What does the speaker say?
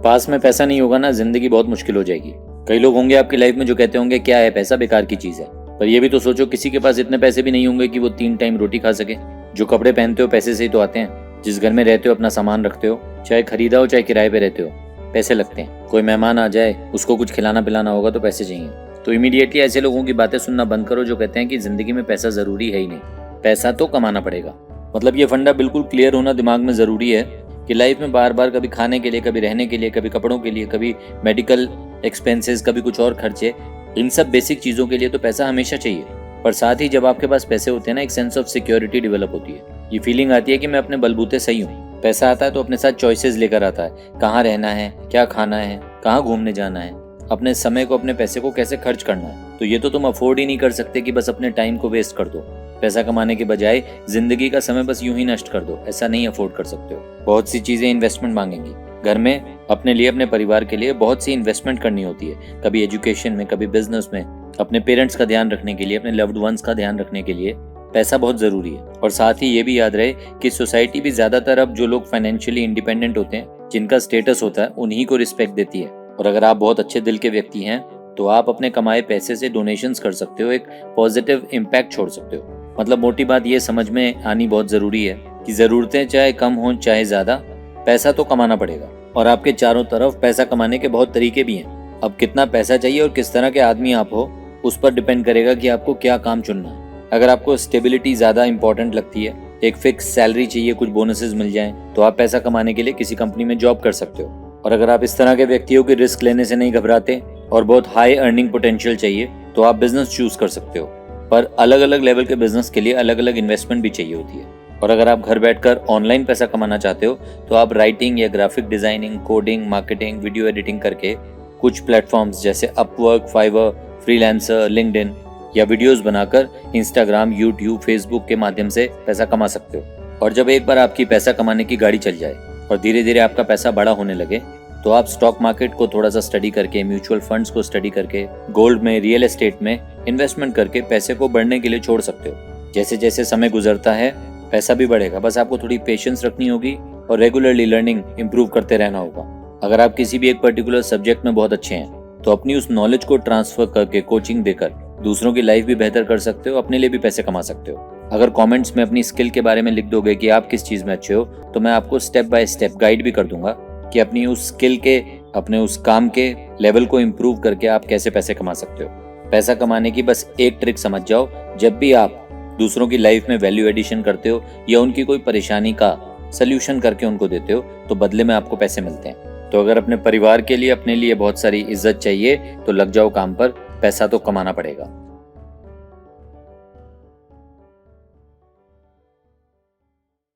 पास में पैसा नहीं होगा ना, जिंदगी बहुत मुश्किल हो जाएगी। कई लोग होंगे आपकी लाइफ में जो कहते होंगे क्या है पैसा, बेकार की चीज है। पर ये भी तो सोचो, किसी के पास इतने पैसे भी नहीं होंगे कि वो 3 टाइम रोटी खा सके। जो कपड़े पहनते हो पैसे से ही तो आते हैं। जिस घर में रहते हो, अपना सामान रखते हो, चाहे खरीदा हो चाहे किराए पे रहते हो, पैसे लगते हैं। कोई मेहमान आ जाए, उसको कुछ खिलाना पिलाना होगा तो पैसे चाहिए। तो इमीडिएटली ऐसे लोगों की बातें सुनना बंद करो जो कहते हैं कि जिंदगी में पैसा जरूरी है ही नहीं, पैसा तो कमाना पड़ेगा। मतलब ये फंडा बिल्कुल क्लियर होना दिमाग में जरूरी है कि लाइफ में बार बार कभी खाने के लिए, कभी रहने के लिए, कभी कपड़ों के लिए, कभी मेडिकल एक्सपेंसेस, कभी कुछ और खर्चे, इन सब बेसिक चीज़ों के लिए तो पैसा हमेशा चाहिए। पर साथ ही जब आपके पास पैसे होते हैं ना, एक सेंस ऑफ सिक्योरिटी डेवलप होती है। ये फीलिंग आती है कि मैं अपने बलबूते सही हूँ। पैसा आता है तो अपने साथ चॉइसेस लेकर आता है, कहाँ रहना है, क्या खाना है, कहाँ घूमने जाना है, अपने समय को, अपने पैसे को कैसे खर्च करना है। तो ये तो तुम अफोर्ड ही नहीं कर सकते कि बस अपने टाइम को वेस्ट कर दो। पैसा कमाने के बजाय जिंदगी का समय बस यूं ही नष्ट कर दो, ऐसा नहीं अफोर्ड कर सकते हो। बहुत सी चीजें इन्वेस्टमेंट मांगेंगी। घर में अपने लिए, अपने परिवार के लिए बहुत सी इन्वेस्टमेंट करनी होती है, कभी एजुकेशन में, कभी बिजनेस में। अपने पेरेंट्स का ध्यान रखने के लिए, अपने लव्ड वंस का ध्यान रखने के लिए पैसा बहुत जरूरी है। और साथ ही ये भी याद रहे कि सोसाइटी भी ज्यादातर अब जो लोग फाइनेंशियली इंडिपेंडेंट होते हैं, जिनका स्टेटस होता है, उन्हीं को रिस्पेक्ट देती है। और अगर आप बहुत अच्छे दिल के व्यक्ति हैं तो आप अपने कमाए पैसे से डोनेशंस कर सकते हो, एक पॉजिटिव इम्पैक्ट छोड़ सकते हो। मतलब मोटी बात ये समझ में आनी बहुत जरूरी है कि जरूरतें चाहे कम हो चाहे ज्यादा, पैसा तो कमाना पड़ेगा। और आपके चारों तरफ पैसा कमाने के बहुत तरीके भी हैं। अब कितना पैसा चाहिए और किस तरह के आदमी आप हो, उस पर डिपेंड करेगा कि आपको क्या काम चुनना है। अगर आपको स्टेबिलिटी ज्यादा इंपॉर्टेंट लगती है, एक फिक्स सैलरी चाहिए, कुछ बोनसेस मिल जाएं, तो आप पैसा कमाने के लिए किसी कंपनी में जॉब कर सकते हो। और अगर आप इस तरह के व्यक्ति हो कि रिस्क लेने से नहीं घबराते और बहुत हाई अर्निंग पोटेंशियल चाहिए, तो आप बिजनेस चूज कर सकते हो। पर अलग अलग लेवल के बिजनेस के लिए अलग अलग इन्वेस्टमेंट भी चाहिए होती है। और अगर आप घर बैठकर ऑनलाइन पैसा कमाना चाहते हो तो आप राइटिंग या graphic designing, coding, marketing, video editing करके कुछ प्लेटफॉर्म्स जैसे अपवर्क, फाइवर, फ्रीलांसर, लिंक्डइन या वीडियोस बनाकर इंस्टाग्राम, यूट्यूब, फेसबुक के माध्यम से पैसा कमा सकते हो। और जब एक बार आपकी पैसा कमाने की गाड़ी चल जाए और धीरे धीरे आपका पैसा बड़ा होने लगे, तो आप स्टॉक मार्केट को थोड़ा सा स्टडी करके, म्यूचुअल फंड्स को स्टडी करके, गोल्ड में, रियल एस्टेट में इन्वेस्टमेंट करके पैसे को बढ़ने के लिए छोड़ सकते हो। जैसे जैसे समय गुजरता है पैसा भी बढ़ेगा, बस आपको थोड़ी पेशेंस रखनी होगी और रेगुलरली लर्निंग इंप्रूव करते रहना होगा। अगर आप किसी भी एक पर्टिकुलर सब्जेक्ट में बहुत अच्छे हैं तो अपनी उस नॉलेज को ट्रांसफर करके, कोचिंग देकर दूसरों की लाइफ भी बेहतर कर सकते हो, अपने लिए भी पैसे कमा सकते हो। अगर कमेंट्स में अपनी स्किल के बारे में लिख दोगे कि आप किस चीज में अच्छे हो, तो मैं आपको स्टेप बाय स्टेप गाइड भी कर दूंगा कि अपनी उस स्किल के, अपने उस काम के लेवल को इम्प्रूव करके आप कैसे पैसे कमा सकते हो। पैसा कमाने की बस एक ट्रिक समझ जाओ, जब भी आप दूसरों की लाइफ में वैल्यू एडिशन करते हो या उनकी कोई परेशानी का सल्यूशन करके उनको देते हो, तो बदले में आपको पैसे मिलते हैं। तो अगर अपने परिवार के लिए, अपने लिए बहुत सारी इज्जत चाहिए तो लग जाओ काम पर, पैसा तो कमाना पड़ेगा।